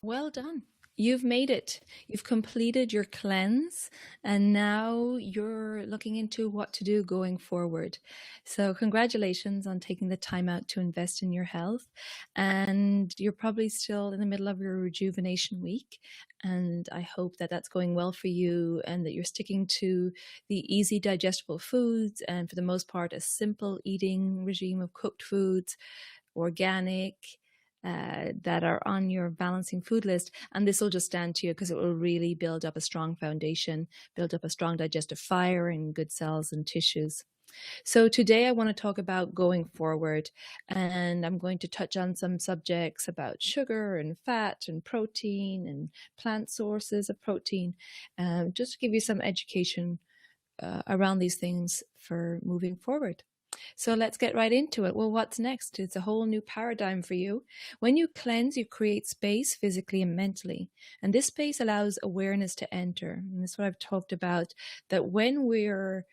Well done. You've made it. You've completed your cleanse, and now you're looking into what to do going forward. So, congratulations on taking the time out to invest in your health. And you're probably still in the middle of your rejuvenation week. And I hope that that's going well for you and that you're sticking to the easy digestible foods and, for the most part, a simple eating regime of cooked foods, organic, that are on your balancing food list. And this will just stand to you because it will really build up a strong foundation, build up a strong digestive fire and good cells and tissues. So today I want to talk about going forward, and I'm going to touch on some subjects about sugar and fat and protein and plant sources of protein, just to give you some education around these things for moving forward. So let's get right into it. Well, what's next? It's a whole new paradigm for you. When you cleanse, you create space physically and mentally. And this space allows awareness to enter. And that's what I've talked about, that when we're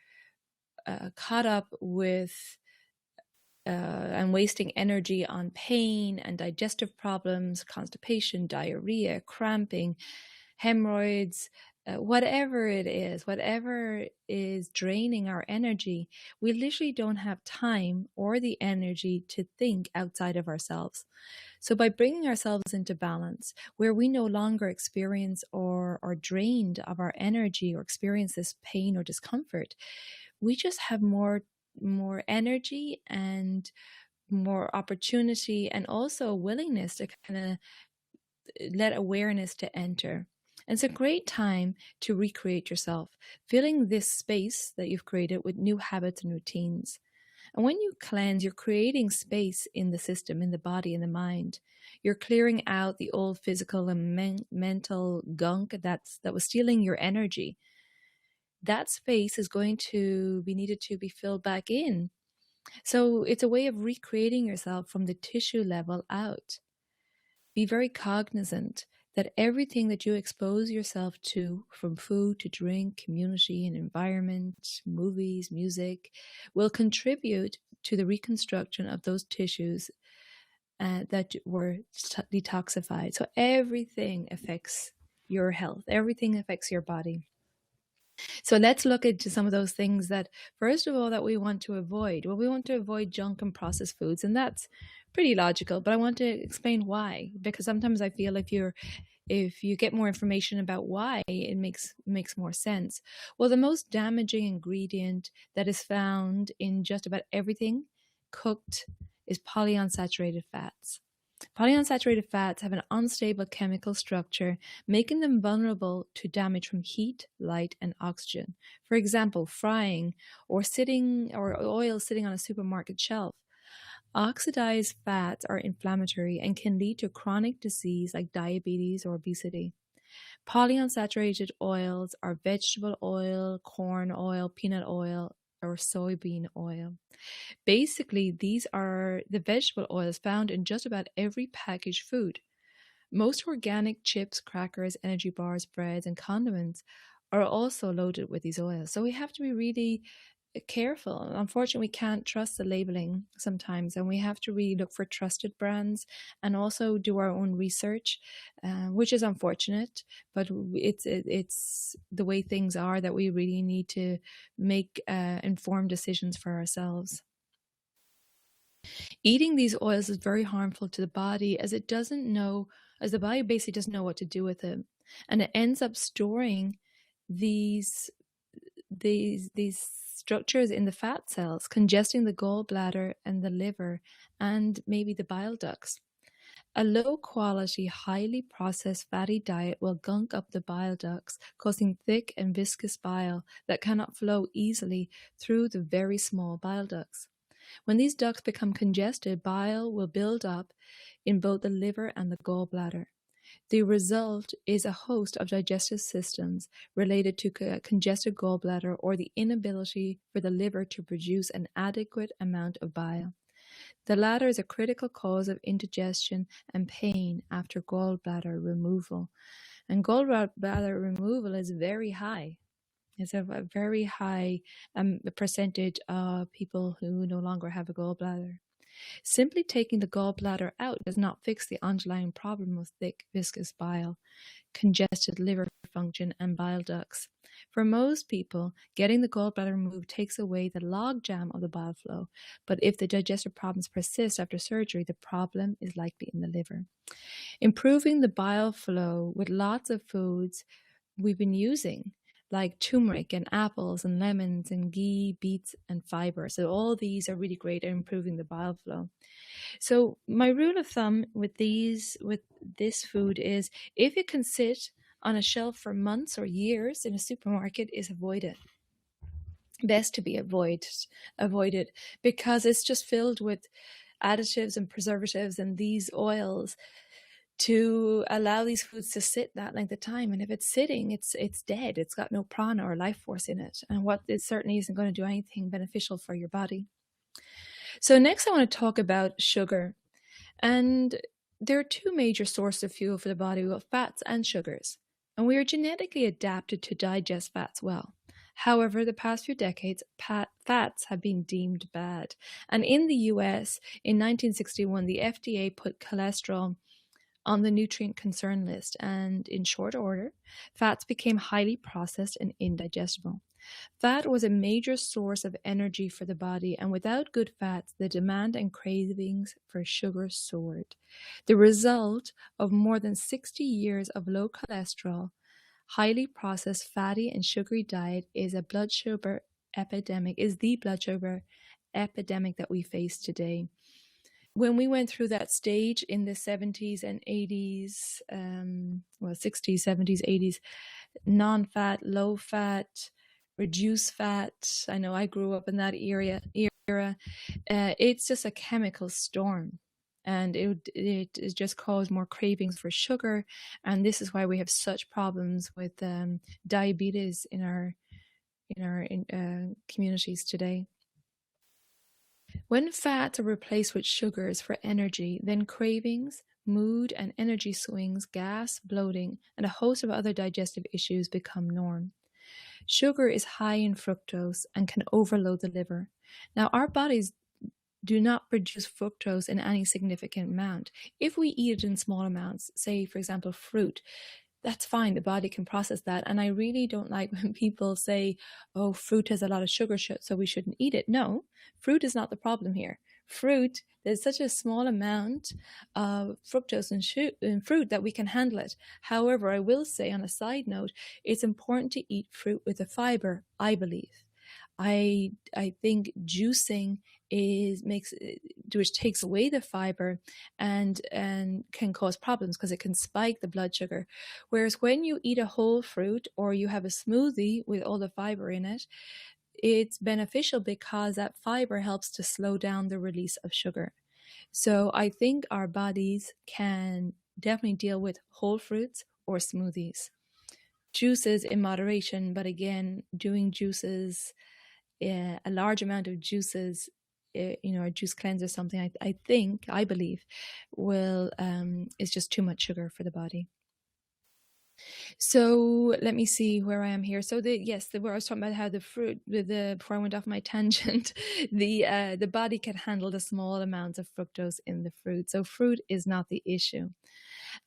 caught up with and wasting energy on pain and digestive problems, constipation, diarrhea, cramping, hemorrhoids, whatever is draining our energy, we literally don't have time or the energy to think outside of ourselves. So by bringing ourselves into balance, where we no longer experience or are drained of our energy or experience this pain or discomfort, we just have more energy and more opportunity, and also a willingness to kind of let awareness to enter. And it's a great time to recreate yourself, filling this space that you've created with new habits and routines. And when you cleanse, you're creating space in the system, in the body, in the mind. You're clearing out the old physical and mental gunk that was stealing your energy. That space is going to be needed to be filled back in. So it's a way of recreating yourself from the tissue level out. Be very cognizant that everything that you expose yourself to, from food to drink, community and environment, movies, music, will contribute to the reconstruction of those tissues that were detoxified. So everything affects your health. Everything affects your body. So let's look into some of those things that, first of all, that we want to avoid. Well, we want to avoid junk and processed foods, and that's pretty logical, but I want to explain why, because sometimes I feel if you get more information about why, it makes more sense. Well, the most damaging ingredient that is found in just about everything cooked is polyunsaturated fats. Polyunsaturated fats have an unstable chemical structure, making them vulnerable to damage from heat, light, and oxygen. For example, frying or oil sitting on a supermarket shelf. Oxidized fats are inflammatory and can lead to chronic disease like diabetes or obesity. Polyunsaturated oils are vegetable oil, corn oil, peanut oil, or soybean oil. Basically, these are the vegetable oils found in just about every packaged food. Most organic chips, crackers, energy bars, breads, and condiments are also loaded with these oils. So we have to be really careful. Unfortunately, we can't trust the labeling sometimes, and we have to really look for trusted brands and also do our own research, which is unfortunate, but it's the way things are, that we really need to make informed decisions for ourselves. Eating these oils is very harmful to the body, as the body basically doesn't know what to do with it, and it ends up storing these structures in the fat cells, congesting the gallbladder and the liver and maybe the bile ducts. A low quality, highly processed fatty diet will gunk up the bile ducts, causing thick and viscous bile that cannot flow easily through the very small bile ducts. When these ducts become congested, bile will build up in both the liver and the gallbladder. The result is a host of digestive systems related to congested gallbladder, or the inability for the liver to produce an adequate amount of bile. The latter is a critical cause of indigestion and pain after gallbladder removal. And gallbladder removal is very high. It's a very high percentage of people who no longer have a gallbladder. Simply taking the gallbladder out does not fix the underlying problem of thick, viscous bile, congested liver function, and bile ducts. For most people, getting the gallbladder removed takes away the logjam of the bile flow, but if the digestive problems persist after surgery, the problem is likely in the liver. Improving the bile flow with lots of foods we've been using, like turmeric and apples and lemons and ghee, beets, and fiber. So all these are really great at improving the bile flow. So my rule of thumb with this food is if it can sit on a shelf for months or years in a supermarket, is avoid it. Best to be avoided because it's just filled with additives and preservatives and these oils to allow these foods to sit that length of time. And if it's sitting, it's dead. It's got no prana or life force in it. And what it certainly isn't going to do anything beneficial for your body. So next I want to talk about sugar. And there are two major sources of fuel for the body. We've got fats and sugars. And we are genetically adapted to digest fats well. However, the past few decades, fats have been deemed bad. And in the US, in 1961, the FDA put cholesterol on the nutrient concern list, and in short order, fats became highly processed and indigestible. Fat was a major source of energy for the body, and without good fats, the demand and cravings for sugar soared. The result of more than 60 years of low cholesterol, highly processed, fatty, and sugary diet is the blood sugar epidemic that we face today. When we went through that stage in the 70s and 80s, 60s, 70s, 80s, non-fat, low-fat, reduced fat. I know I grew up in that era. It's just a chemical storm. And it just caused more cravings for sugar. And this is why we have such problems with diabetes in our communities today. When fats are replaced with sugars for energy, then cravings, mood and energy swings, gas, bloating, and a host of other digestive issues become norm. Sugar is high in fructose and can overload the liver. Now, our bodies do not produce fructose in any significant amount. If we eat it in small amounts, say, for example, fruit, that's fine. The body can process that. And I really don't like when people say, oh, fruit has a lot of sugar, so we shouldn't eat it. No, fruit is not the problem here. Fruit, there's such a small amount of fructose in fruit that we can handle it. However, I will say on a side note, it's important to eat fruit with a fiber, I believe. I think juicing which takes away the fiber and can cause problems because it can spike the blood sugar. Whereas when you eat a whole fruit or you have a smoothie with all the fiber in it, it's beneficial because that fiber helps to slow down the release of sugar. So I think our bodies can definitely deal with whole fruits or smoothies. Juices in moderation, but again, doing juices, a large amount of juices, a juice cleanse or something, I believe is just too much sugar for the body. So let me see where I am here. So where I was talking about how the fruit, before I went off my tangent, the body can handle the small amounts of fructose in the fruit. So fruit is not the issue.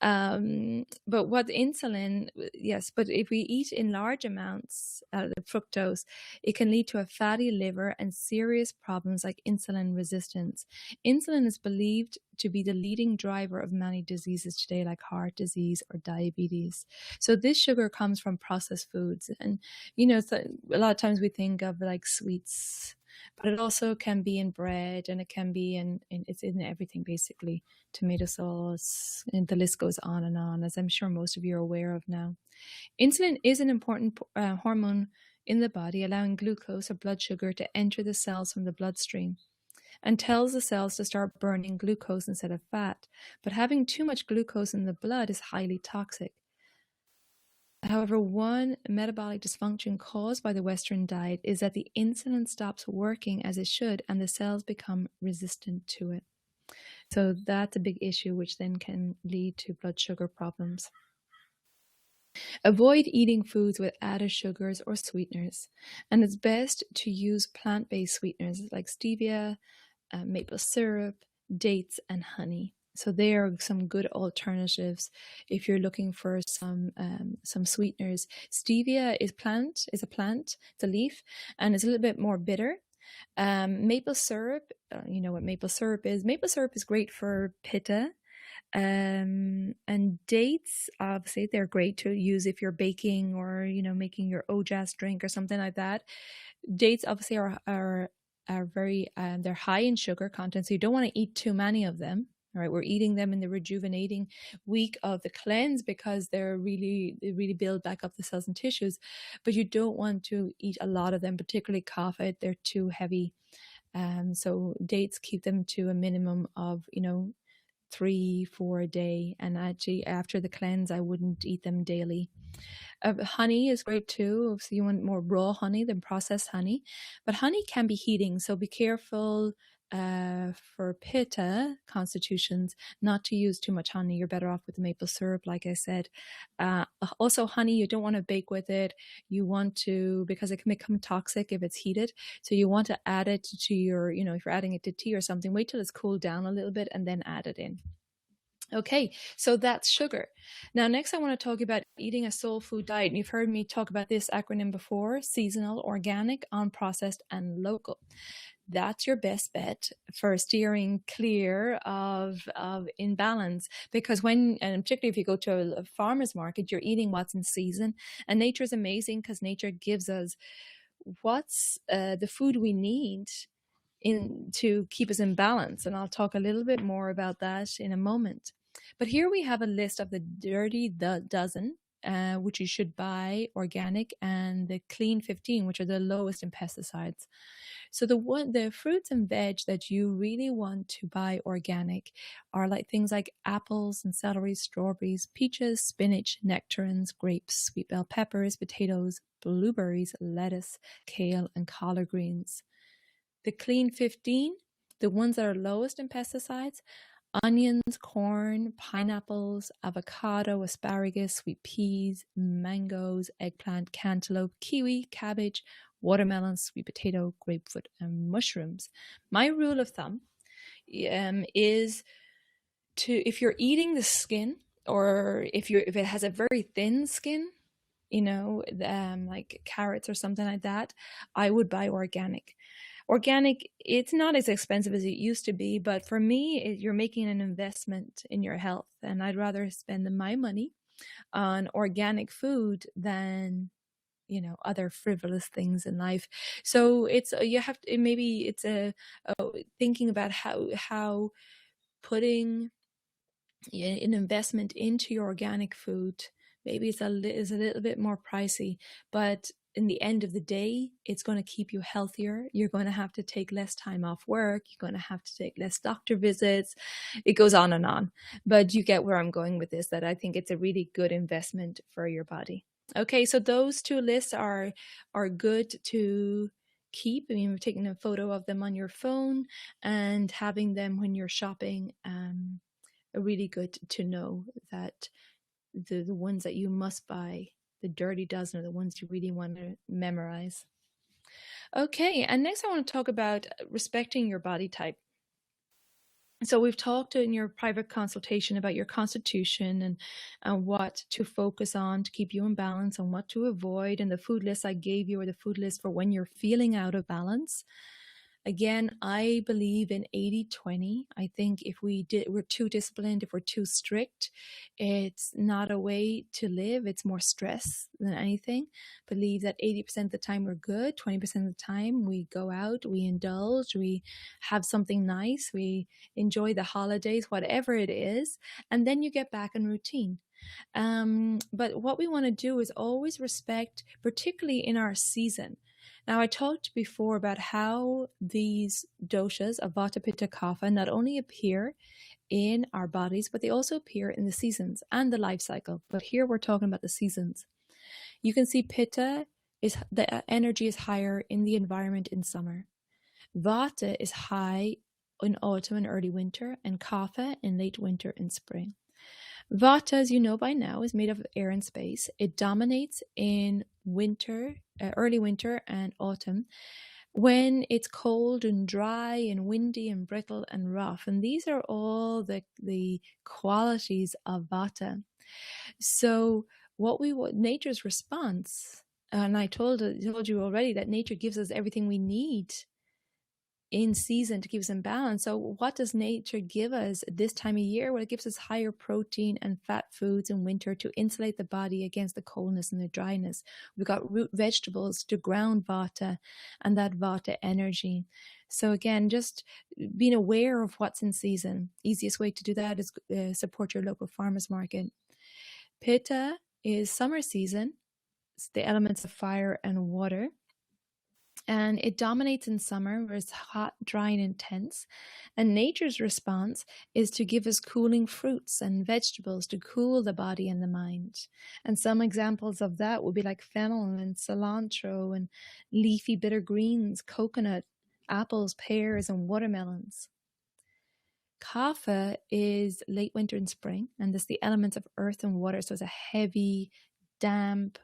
But what insulin, yes, but if we eat in large amounts of fructose, it can lead to a fatty liver and serious problems like insulin resistance. Insulin is believed to be the leading driver of many diseases today, like heart disease or diabetes. So this sugar comes from processed foods. And, a lot of times we think of like sweets, but it also can be in bread, and it can be it's in everything, basically. Tomato sauce, and the list goes on, as I'm sure most of you are aware of now. Insulin is an important hormone in the body, allowing glucose or blood sugar to enter the cells from the bloodstream and tells the cells to start burning glucose instead of fat. But having too much glucose in the blood is highly toxic. However, one metabolic dysfunction caused by the Western diet is that the insulin stops working as it should and the cells become resistant to it. So that's a big issue, which then can lead to blood sugar problems. Avoid eating foods with added sugars or sweeteners, and it's best to use plant-based sweeteners like stevia, maple syrup, dates, and honey. So they are some good alternatives if you're looking for some sweeteners. Stevia is a plant, it's a leaf, and it's a little bit more bitter. Maple syrup, you know what maple syrup is. Maple syrup is great for pitta. And dates, obviously, they're great to use if you're baking or, you know, making your ojas drink or something like that. Dates obviously are very they're high in sugar content, so you don't want to eat too many of them. All right, we're eating them in the rejuvenating week of the cleanse because they really build back up the cells and tissues, but you don't want to eat a lot of them, particularly coffee. They're too heavy. So dates, keep them to a minimum of, you know, 3-4 a day, and actually after the cleanse I wouldn't eat them daily. Honey is great too. So you want more raw honey than processed honey, but honey can be heating, so be careful for pitta constitutions not to use too much honey. You're better off with the maple syrup, like I said. Also honey, you don't want to bake with it. You want to, because it can become toxic if it's heated, so you want to add it to your, you know, if you're adding it to tea or something, wait till it's cooled down a little bit and then add it in. Okay, so that's sugar. Now, next I want to talk about eating a soul food diet. And you've heard me talk about this acronym before: seasonal, organic, unprocessed, and local. That's your best bet for steering clear of imbalance, because when, and particularly if you go to a farmer's market, you're eating what's in season. And nature is amazing because nature gives us what's the food we need to keep us in balance. And I'll talk a little bit more about that in a moment. But here we have a list of the dirty dozen, which you should buy organic, and the clean 15, which are the lowest in pesticides. So the fruits and veg that you really want to buy organic are like things like apples and celery, strawberries, peaches, spinach, nectarines, grapes, sweet bell peppers, potatoes, blueberries, lettuce, kale, and collard greens. The clean 15, the ones that are lowest in pesticides: onions, corn, pineapples, avocado, asparagus, sweet peas, mangoes, eggplant, cantaloupe, kiwi, cabbage, watermelon, sweet potato, grapefruit, and mushrooms. My rule of thumb is to, if you're eating the skin, or if it has a very thin skin, you know, like carrots or something like that, I would buy organic. Organic, it's not as expensive as it used to be, but for me, you're making an investment in your health, and I'd rather spend my money on organic food than, you know, other frivolous things in life. So it's, you have to, maybe it's thinking about how putting an investment into your organic food, maybe is a little bit more pricey, but in the end of the day, it's going to keep you healthier. You're going to have to take less time off work. You're going to have to take less doctor visits. It goes on and on. But you get where I'm going with this, that I think it's a really good investment for your body. Okay, so those two lists are good to keep. I mean, we're taking a photo of them on your phone and having them when you're shopping. Really good to know that the ones that you must buy, the dirty dozen, are the ones you really want to memorize. Okay, and next I want to talk about respecting your body type. So we've talked in your private consultation about your constitution and what to focus on to keep you in balance, and what to avoid. And the food list I gave you are the food list for when you're feeling out of balance. Again, I believe in 80-20. I think if we're too disciplined, if we're too strict, it's not a way to live. It's more stress than anything. Believe that 80% of the time we're good, 20% of the time we go out, we indulge, we have something nice, we enjoy the holidays, whatever it is, and then you get back in routine. But what we want to do is always respect, particularly in our season. Now, I talked before about how these doshas of Vata, Pitta, Kapha not only appear in our bodies, but they also appear in the seasons and the life cycle. But here we're talking about the seasons. You can see Pitta, the energy is higher in the environment in summer. Vata is high in autumn and early winter, and Kapha in late winter and spring. Vata, as you know by now, is made of air and space. It dominates in winter, early winter and autumn, when it's cold and dry and windy and brittle and rough. And these are all the qualities of vata. So what we want, nature's response, and I told you already that nature gives us everything we need in season to keep us in balance. So what does nature give us this time of year? Well, it gives us higher protein and fat foods in winter to insulate the body against the coldness and the dryness. We've got root vegetables to ground vata and that vata energy. So again, just being aware of what's in season. Easiest way to do that is support your local farmers market. Pitta is summer season. It's the elements of fire and water. And it dominates in summer where it's hot, dry, and intense. And nature's response is to give us cooling fruits and vegetables to cool the body and the mind. And some examples of that would be like fennel and cilantro and leafy bitter greens, coconut, apples, pears, and watermelons. Kapha is late winter and spring, and this the elements of earth and water. So it's a heavy, damp,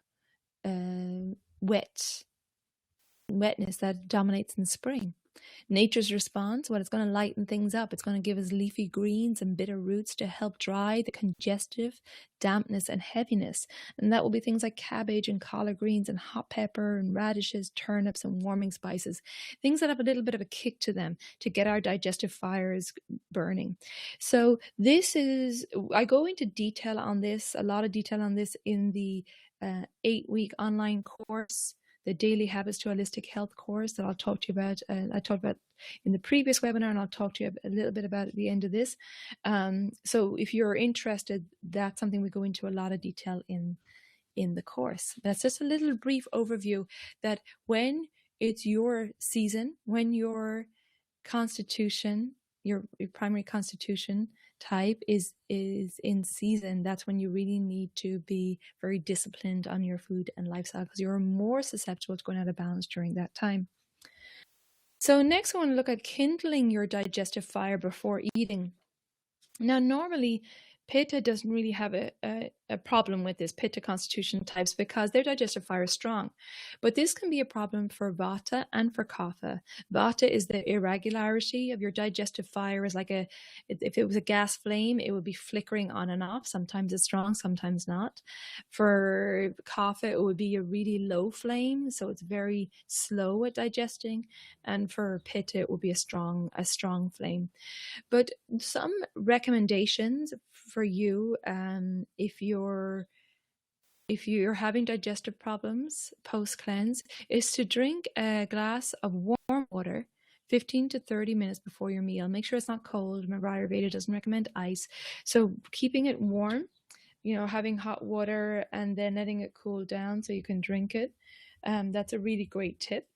wetness that dominates in spring. Nature's response, well, it's going to lighten things up. It's going to give us leafy greens and bitter roots to help dry the congestive dampness and heaviness. And that will be things like cabbage and collard greens and hot pepper and radishes, turnips and warming spices, things that have a little bit of a kick to them to get our digestive fires burning. So this is, I go into detail on this, a lot of detail on this in the 8-week online course, the Daily Habits to Holistic Health course that I'll talk to you about. I talked about in the previous webinar, and I'll talk to you a little bit about at the end of this. So if you're interested, that's something we go into a lot of detail in the course. That's just a little brief overview that when it's your season, when your constitution, your primary constitution type is in season, that's when you really need to be very disciplined on your food and lifestyle because you're more susceptible to going out of balance during that time. So next I want to look at kindling your digestive fire before eating. Now normally Pitta doesn't really have a problem with this, Pitta constitution types, because their digestive fire is strong. But this can be a problem for Vata and for Kapha. Vata is the irregularity of your digestive fire. Is like if it was a gas flame, it would be flickering on and off. Sometimes it's strong, sometimes not. For Kapha, it would be a really low flame, so it's very slow at digesting. And for Pitta, it would be a strong flame. But some recommendations for you, if you're having digestive problems post-cleanse, is to drink a glass of warm water 15 to 30 minutes before your meal. Make sure it's not cold. Remember, Ayurveda doesn't recommend ice. So keeping it warm, having hot water and then letting it cool down so you can drink it. That's a really great tip.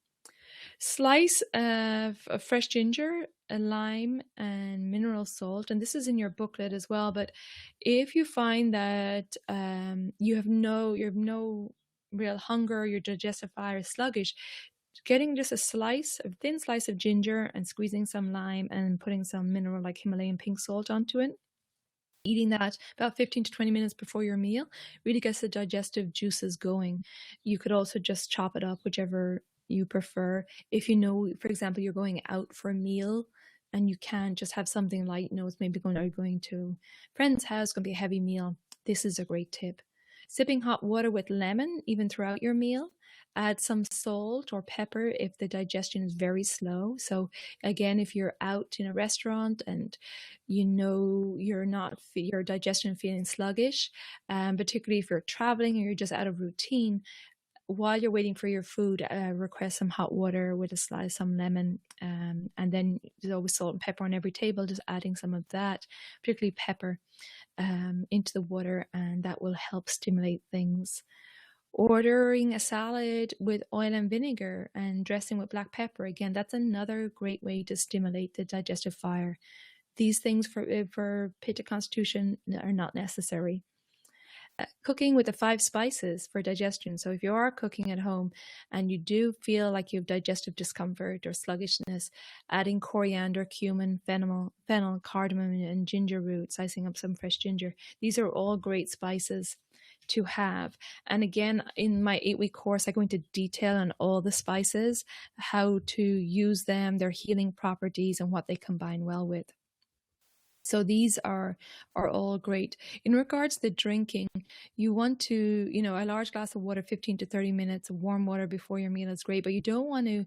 Slice of fresh ginger, a lime, and mineral salt. And this is in your booklet as well. But if you find that you have no real hunger, your digestive fire is sluggish, getting just a thin slice of ginger and squeezing some lime and putting some mineral like Himalayan pink salt onto it. Eating that about 15 to 20 minutes before your meal really gets the digestive juices going. You could also just chop it up, whichever you prefer. If for example, you're going out for a meal and you can't just have something light, it's maybe going to a friend's house, going to be a heavy meal, this is a great tip. Sipping hot water with lemon, even throughout your meal. Add some salt or pepper if the digestion is very slow. So again, if you're out in a restaurant and your digestion feeling sluggish, particularly if you're traveling or you're just out of routine, while you're waiting for your food, request some hot water with a slice, some lemon, and then there's always salt and pepper on every table, just adding some of that, particularly pepper, into the water, and that will help stimulate things. Ordering a salad with oil and vinegar and dressing with black pepper, again, that's another great way to stimulate the digestive fire. These things for Pitta constitution are not necessary. Cooking with the 5 spices for digestion. So if you are cooking at home and you do feel like you have digestive discomfort or sluggishness, adding coriander, cumin, fennel, cardamom, and ginger root, slicing up some fresh ginger. These are all great spices to have. And again, in my 8-week course, I go into detail on all the spices, how to use them, their healing properties, and what they combine well with. So these are all great. In regards to the drinking, you want to, a large glass of water, 15 to 30 minutes of warm water before your meal is great, but you don't want to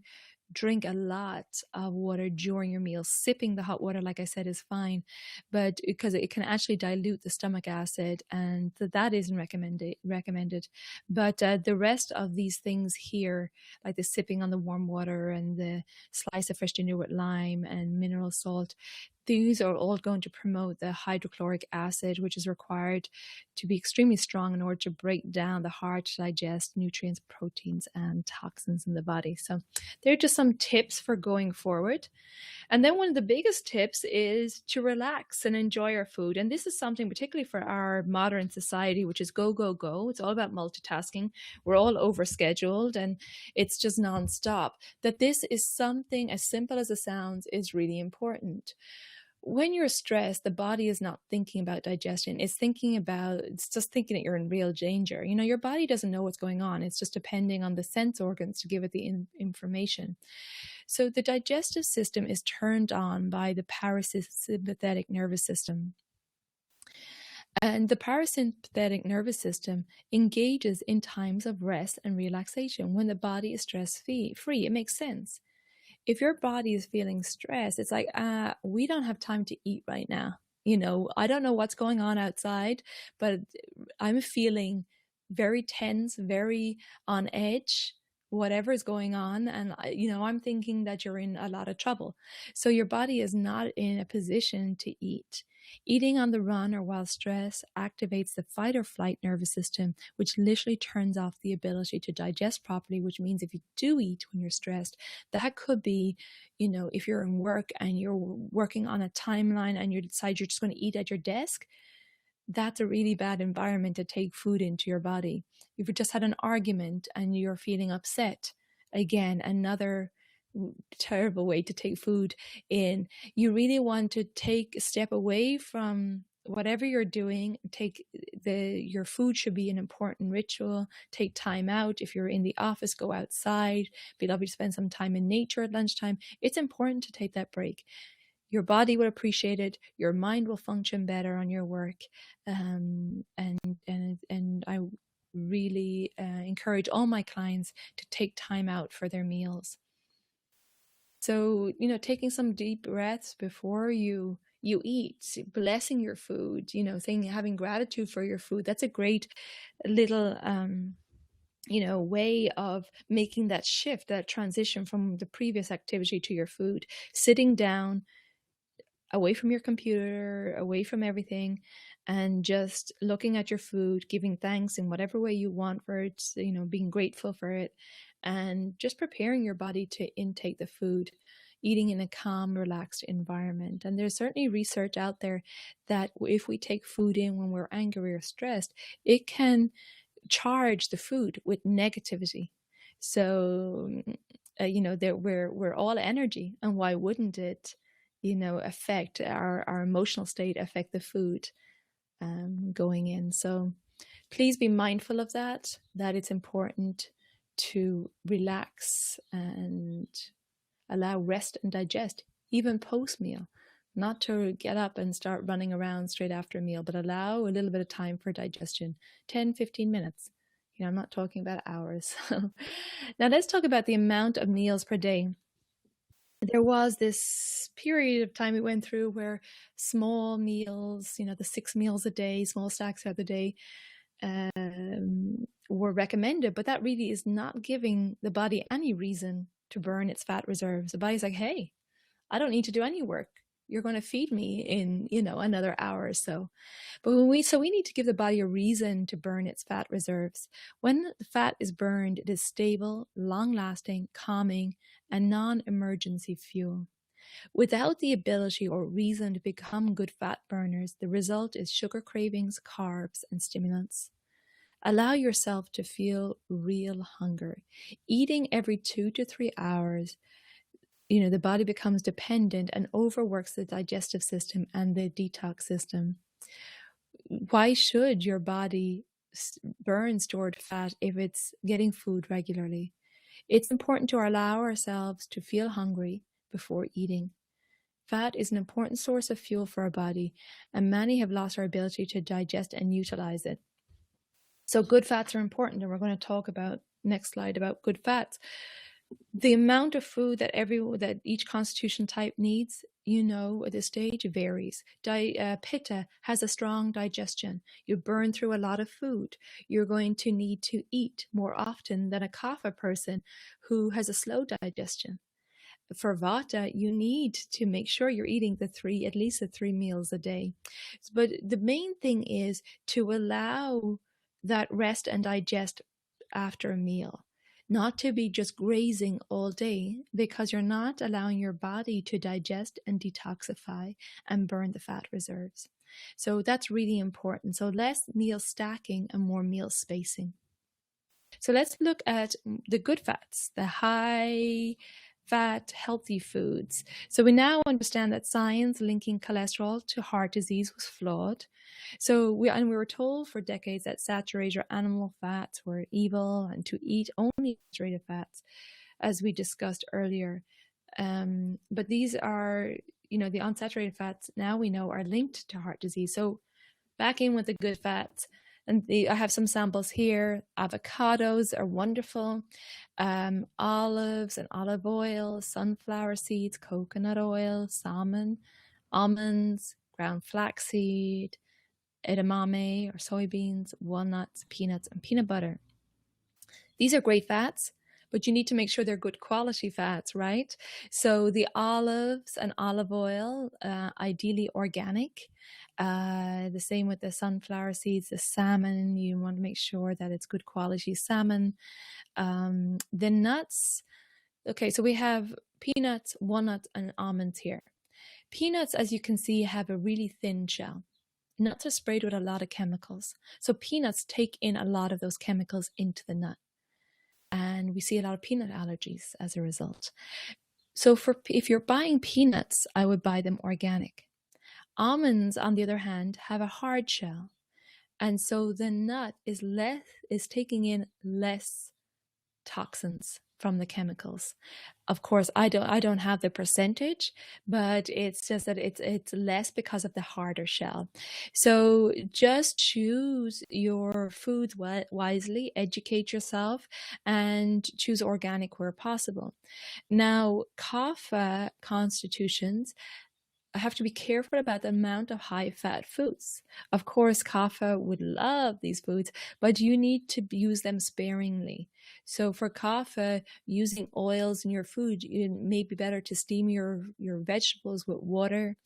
drink a lot of water during your meal. Sipping the hot water, like I said, is fine, but because it can actually dilute the stomach acid, and that isn't recommended. But the rest of these things here, like the sipping on the warm water and the slice of fresh ginger with lime and mineral salt, these are all going to promote the hydrochloric acid, which is required to be extremely strong in order to break down the hard to digest nutrients, proteins, and toxins in the body. So they're just some tips for going forward. And then one of the biggest tips is to relax and enjoy our food. And this is something particularly for our modern society, which is go, go, go. It's all about multitasking. We're all overscheduled and it's just nonstop. That this is something as simple as it sounds is really important. When you're stressed, the body is not thinking about digestion. It's just thinking that you're in real danger. Your body doesn't know what's going on. It's just depending on the sense organs to give it the information. So the digestive system is turned on by the parasympathetic nervous system. And the parasympathetic nervous system engages in times of rest and relaxation when the body is stress-free. It makes sense. If your body is feeling stressed, it's like, we don't have time to eat right now. I don't know what's going on outside, but I'm feeling very tense, very on edge, whatever is going on. And, I'm thinking that you're in a lot of trouble. So your body is not in a position to eat. Eating on the run or while stressed activates the fight or flight nervous system, which literally turns off the ability to digest properly, which means if you do eat when you're stressed, that could be, if you're in work and you're working on a timeline and you decide you're just going to eat at your desk, that's a really bad environment to take food into your body. If you just had an argument and you're feeling upset, again, another terrible way to take food in. You really want to take a step away from whatever you're doing. Your food should be an important ritual. Take time out. If you're in the office, go outside. Be lovely to spend some time in nature at lunchtime. It's important to take that break. Your body will appreciate it. Your mind will function better on your work. And I really encourage all my clients to take time out for their meals. So, taking some deep breaths before you eat, blessing your food, having gratitude for your food. That's a great little, way of making that shift, that transition from the previous activity to your food. Sitting down, away from your computer, away from everything, and just looking at your food, giving thanks in whatever way you want for it, being grateful for it, and just preparing your body to intake the food, eating in a calm, relaxed environment. And there's certainly research out there that if we take food in when we're angry or stressed, it can charge the food with negativity. So, we're all energy, and why wouldn't it affect our emotional state, affect the food going in. So please be mindful of that it's important to relax and allow rest and digest, even post-meal. Not to get up and start running around straight after a meal, but allow a little bit of time for digestion, 10, 15 minutes. I'm not talking about hours. Now let's talk about the amount of meals per day. There was this period of time we went through where small meals, the 6 meals a day, small stacks throughout the day, were recommended, but that really is not giving the body any reason to burn its fat reserves. The body's like, hey, I don't need to do any work. You're going to feed me in, another hour or so. But we need to give the body a reason to burn its fat reserves. When the fat is burned, it is stable, long-lasting, calming, and non-emergency fuel. Without the ability or reason to become good fat burners, the result is sugar cravings, carbs, and stimulants. Allow yourself to feel real hunger. Eating every 2 to 3 hours, the body becomes dependent and overworks the digestive system and the detox system. Why should your body burn stored fat if it's getting food regularly. It's important to allow ourselves to feel hungry before eating. Fat is an important source of fuel for our body, and many have lost our ability to digest and utilize it. So good fats are important, and we're going to talk about next slide about good fats. The amount of food that each constitution type needs, at this stage varies. Pitta has a strong digestion. You burn through a lot of food. You're going to need to eat more often than a Kapha person who has a slow digestion. For Vata, you need to make sure you're eating at least the 3 meals a day. But the main thing is to allow that rest and digest after a meal, not to be just grazing all day, because you're not allowing your body to digest and detoxify and burn the fat reserves. So that's really important. So less meal stacking and more meal spacing. So let's look at the good fats, the high fat, healthy foods. So we now understand that science linking cholesterol to heart disease was flawed. So we were told for decades that saturated animal fats were evil and to eat only saturated fats, as we discussed earlier. But these are, the unsaturated fats now we know are linked to heart disease. So back in with the good fats. And I have some samples here. Avocados are wonderful. Olives and olive oil, sunflower seeds, coconut oil, salmon, almonds, ground flaxseed, edamame or soybeans, walnuts, peanuts, and peanut butter. These are great fats, but you need to make sure they're good quality fats, right? So the olives and olive oil, ideally organic. The same with the sunflower seeds, the salmon, you want to make sure that it's good quality salmon. The nuts, okay, so we have peanuts, walnuts, and almonds here. Peanuts, as you can see, have a really thin shell. Nuts are sprayed with a lot of chemicals. So peanuts take in a lot of those chemicals into the nut. And we see a lot of peanut allergies as a result. So if you're buying peanuts, I would buy them organic. Almonds, on the other hand, have a hard shell. And so the nut is taking in less toxins from the chemicals. Of course, I don't have the percentage, but it's just that it's less because of the harder shell. So just choose your foods wisely, educate yourself, and choose organic where possible. Now, Kapha constitutions have to be careful about the amount of high-fat foods. Of course, Kapha would love these foods, but you need to use them sparingly. So for Kapha, using oils in your food, it may be better to steam your vegetables with water,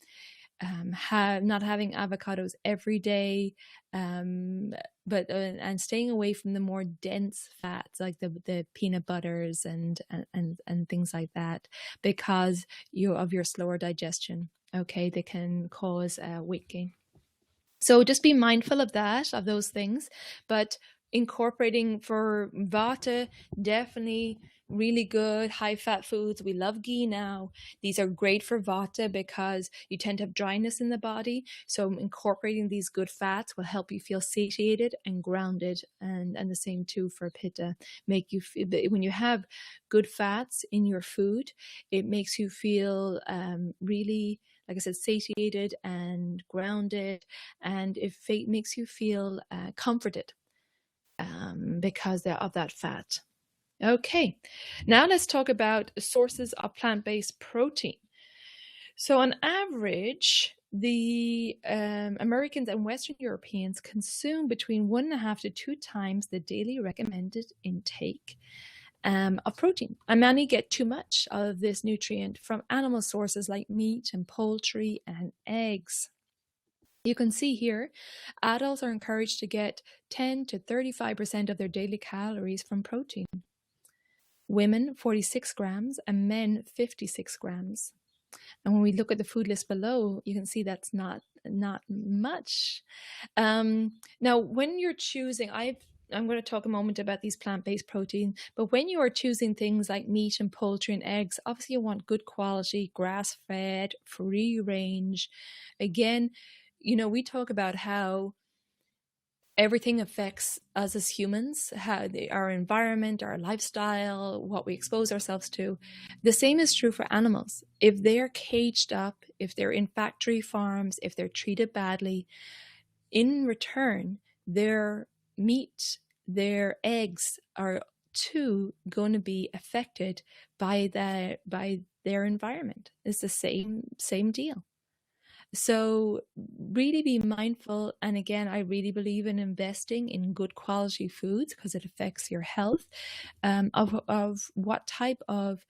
not having avocados every day, but and staying away from the more dense fats like the peanut butters and things like that, because of your slower digestion. Okay, they can cause weight gain. So just be mindful of those things. But incorporating for Vata, definitely really good high fat foods. We love ghee now. These are great for Vata because you tend to have dryness in the body. So incorporating these good fats will help you feel satiated and grounded. And the same too for Pitta. Make you feel, when you have good fats in your food, it makes you feel really, like I said, satiated and grounded, and it makes you feel comforted because of that fat. Okay, now let's talk about sources of plant-based protein. So on average, the Americans and Western Europeans consume between 1.5 to 2 times the daily recommended intake of protein. And many get too much of this nutrient from animal sources like meat and poultry and eggs. You can see here, adults are encouraged to get 10 to 35% of their daily calories from protein. Women, 46 grams, and men, 56 grams. And when we look at the food list below, you can see that's not much. Now, when you're choosing, I'm going to talk a moment about these plant-based proteins, but when you are choosing things like meat and poultry and eggs, obviously you want good quality, grass-fed, free range. Again, we talk about how everything affects us as humans, our environment, our lifestyle, what we expose ourselves to. The same is true for animals. If they're caged up, if they're in factory farms, if they're treated badly, in return, their meat, their eggs are too going to be affected by their environment. It's the same deal. So really be mindful. And again, I really believe in investing in good quality foods because it affects your health, of what type of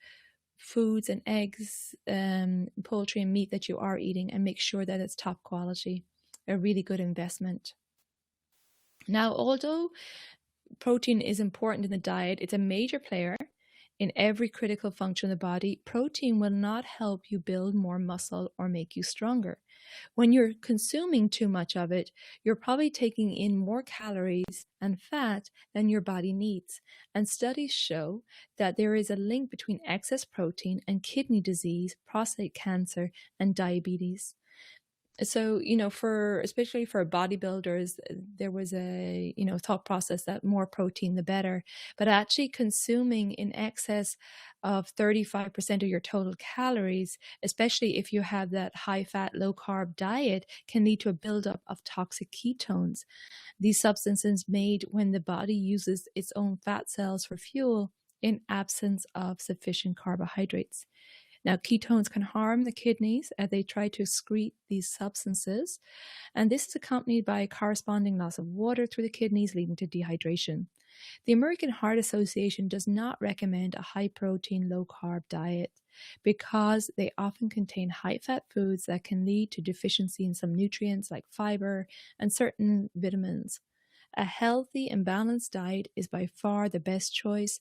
foods and eggs, poultry and meat that you are eating, and make sure that it's top quality. A really good investment. Now, although protein is important in the diet, it's a major player in every critical function of the body. Protein will not help you build more muscle or make you stronger. When you're consuming too much of it, you're probably taking in more calories and fat than your body needs. And studies show that there is a link between excess protein and kidney disease, prostate cancer, and diabetes. So, for especially for bodybuilders, there was a, thought process that more protein the better. But actually consuming in excess of 35% of your total calories, especially if you have that high fat, low carb diet, can lead to a buildup of toxic ketones. These substances made when the body uses its own fat cells for fuel in absence of sufficient carbohydrates. Now, ketones can harm the kidneys as they try to excrete these substances, and this is accompanied by a corresponding loss of water through the kidneys, leading to dehydration. The American Heart Association does not recommend a high protein, low carb diet because they often contain high fat foods that can lead to deficiency in some nutrients like fiber and certain vitamins. A healthy and balanced diet is by far the best choice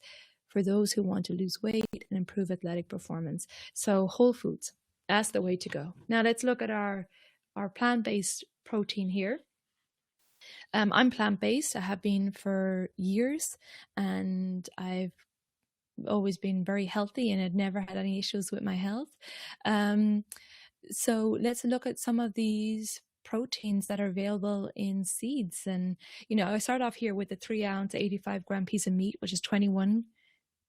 for those who want to lose weight and improve athletic performance. So whole foods, that's the way to go. Now let's look at our plant-based protein here. I'm plant-based. I have been for years, and I've always been very healthy and had never had any issues with my health. So let's look at some of these proteins that are available in seeds. And, I start off here with the 3-ounce, 85-gram piece of meat, which is 21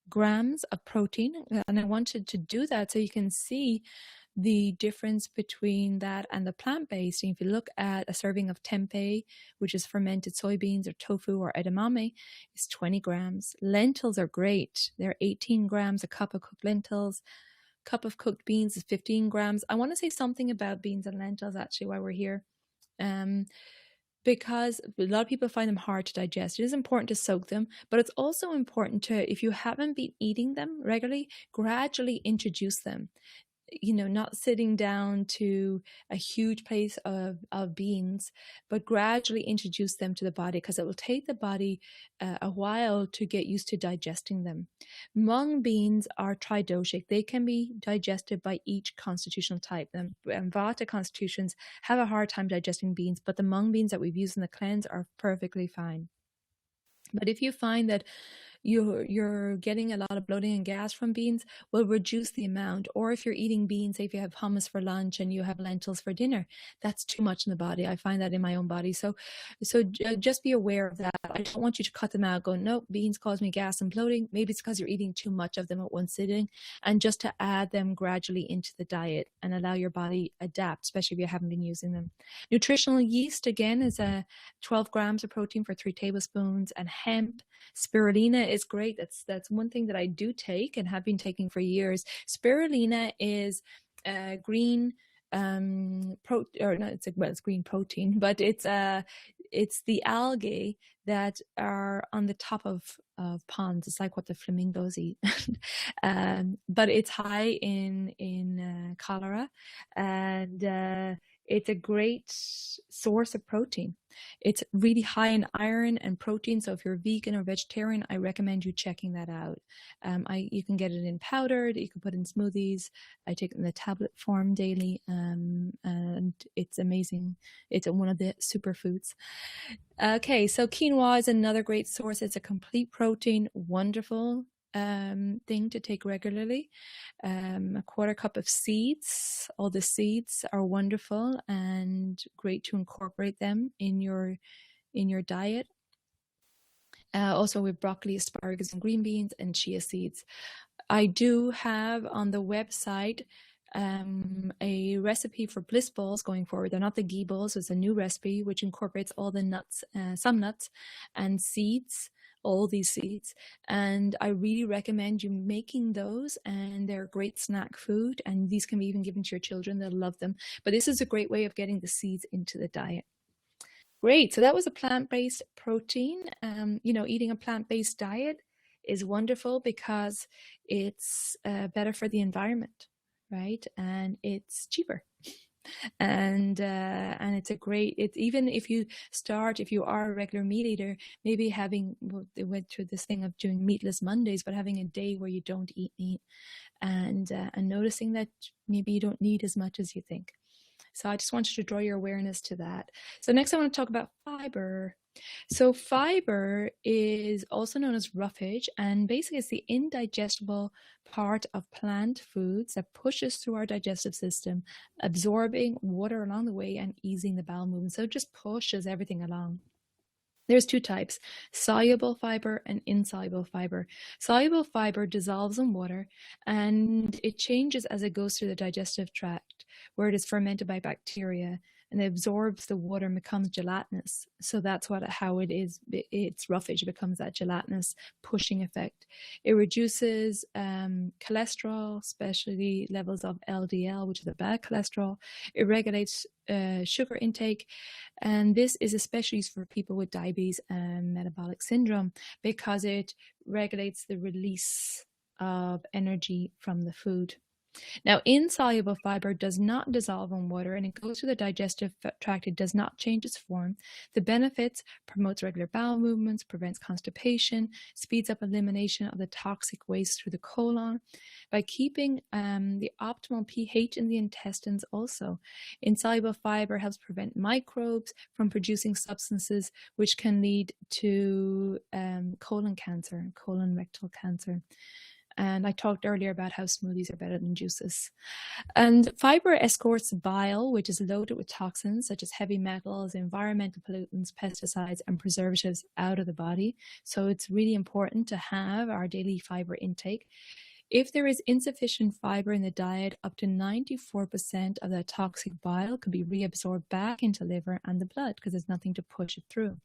grams of protein. And I wanted to do that so you can see the difference between that and the plant-based. And if you look at a serving of tempeh, which is fermented soybeans, or tofu or edamame, it's 20 grams. Lentils are great. They're 18 grams, a cup of cooked lentils. Cup of cooked beans is 15 grams. I want to say something about beans and lentils actually while we're here. Because a lot of people find them hard to digest. It is important to soak them, but it's also important to, if you haven't been eating them regularly, gradually introduce them. Not sitting down to a huge plate of beans, but gradually introduce them to the body, because it will take the body a while to get used to digesting them. Mung beans are tridoshic. They can be digested by each constitutional type. And Vata constitutions have a hard time digesting beans, but the mung beans that we've used in the cleanse are perfectly fine. But if you find that you're getting a lot of bloating and gas from beans, will reduce the amount. Or if you're eating beans, say if you have hummus for lunch and you have lentils for dinner, that's too much in the body. I find that in my own body. So just be aware of that. I don't want you to cut them out, go, no, beans cause me gas and bloating. Maybe it's because you're eating too much of them at one sitting. And just to add them gradually into the diet and allow your body adapt, especially if you haven't been using them. Nutritional yeast, again, is 12 grams of protein for 3 tablespoons. And hemp, spirulina is great. That's one thing that I do take and have been taking for years. Spirulina is green it's green protein, but it's the algae that are on the top of ponds. It's like what the flamingos eat. But it's high in cholera, and it's a great source of protein. It's really high in iron and protein. So if you're vegan or vegetarian, I recommend you checking that out. You can get it in powdered. You can put in smoothies. I take it in the tablet form daily, and it's amazing. It's one of the superfoods. Okay, so quinoa is another great source. It's a complete protein, wonderful thing to take regularly. A quarter cup of seeds. All the seeds are wonderful and great to incorporate them in your in your diet. Also with broccoli, asparagus, and green beans, and chia seeds. I do have on the website a recipe for bliss balls going forward. They're not the ghee balls. It's a new recipe which incorporates all the nuts, some nuts and seeds, all these seeds. And I really recommend you making those, and they're great snack food. And these can be even given to your children. They'll love them. But this is a great way of getting the seeds into the diet. Great. So that was a plant-based protein. Eating a plant-based diet is wonderful because it's better for the environment, right? And it's cheaper. And it's a great, it's even if you are a regular meat eater, maybe they went through this thing of doing meatless Mondays, but having a day where you don't eat meat, and noticing that maybe you don't need as much as you think. So I just wanted to draw your awareness to that. So next I want to talk about fiber. So fiber is also known as roughage, and basically it's the indigestible part of plant foods that pushes through our digestive system, absorbing water along the way and easing the bowel movement. So it just pushes everything along. There's two types, soluble fiber and insoluble fiber. Soluble fiber dissolves in water and it changes as it goes through the digestive tract, where it is fermented by bacteria and it absorbs the water and becomes gelatinous. So that's how it is. It's roughage. It becomes that gelatinous pushing effect. It reduces cholesterol, especially levels of LDL, which is a bad cholesterol. It regulates sugar intake, and this is especially used for people with diabetes and metabolic syndrome because it regulates the release of energy from the food. Now, insoluble fiber does not dissolve in water and it goes through the digestive tract. It does not change its form. The benefits: promotes regular bowel movements, prevents constipation, speeds up elimination of the toxic waste through the colon. By keeping the optimal pH in the intestines also, insoluble fiber helps prevent microbes from producing substances which can lead to colon cancer, colon rectal cancer. And I talked earlier about how smoothies are better than juices. And fiber escorts bile, which is loaded with toxins such as heavy metals, environmental pollutants, pesticides, and preservatives out of the body. So it's really important to have our daily fiber intake. If there is insufficient fiber in the diet, up to 94% of that toxic bile could be reabsorbed back into liver and the blood because there's nothing to push it through.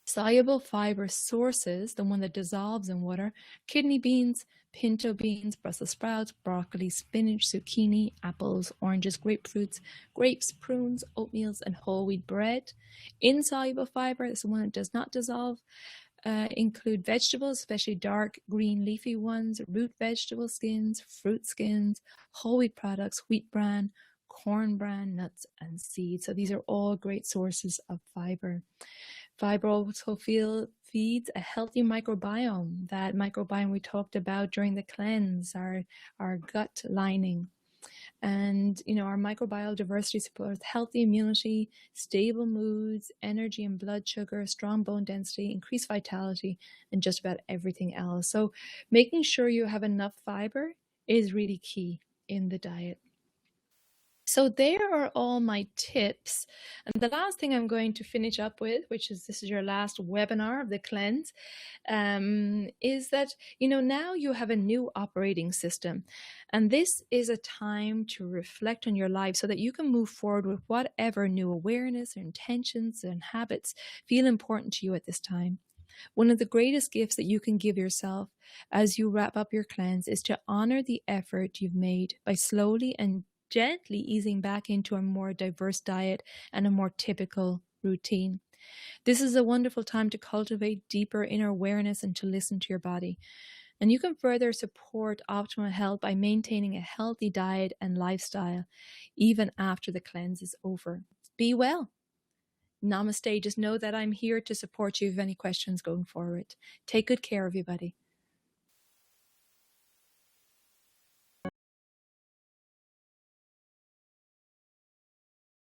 Soluble fiber sources, the one that dissolves in water: kidney beans, pinto beans, Brussels sprouts, broccoli, spinach, zucchini, apples, oranges, grapefruits, grapes, prunes, oatmeals, and whole wheat bread. Insoluble fiber is the one that does not dissolve. Include vegetables, especially dark green leafy ones, root vegetable skins, fruit skins, whole wheat products, wheat bran, corn bran, nuts, and seeds. So these are all great sources of fiber. Fiber also feeds a healthy microbiome, that microbiome we talked about during the cleanse, our gut lining. And, our microbial diversity supports healthy immunity, stable moods, energy and blood sugar, strong bone density, increased vitality, and just about everything else. So making sure you have enough fiber is really key in the diet. So there are all my tips. And the last thing I'm going to finish up with, this is your last webinar of the cleanse, is that, now you have a new operating system. And this is a time to reflect on your life so that you can move forward with whatever new awareness or intentions and habits feel important to you at this time. One of the greatest gifts that you can give yourself as you wrap up your cleanse is to honor the effort you've made by slowly and gently easing back into a more diverse diet and a more typical routine. This is a wonderful time to cultivate deeper inner awareness and to listen to your body. And you can further support optimal health by maintaining a healthy diet and lifestyle even after the cleanse is over. Be well. Namaste. Just know that I'm here to support you if you have any questions going forward. Take good care, everybody.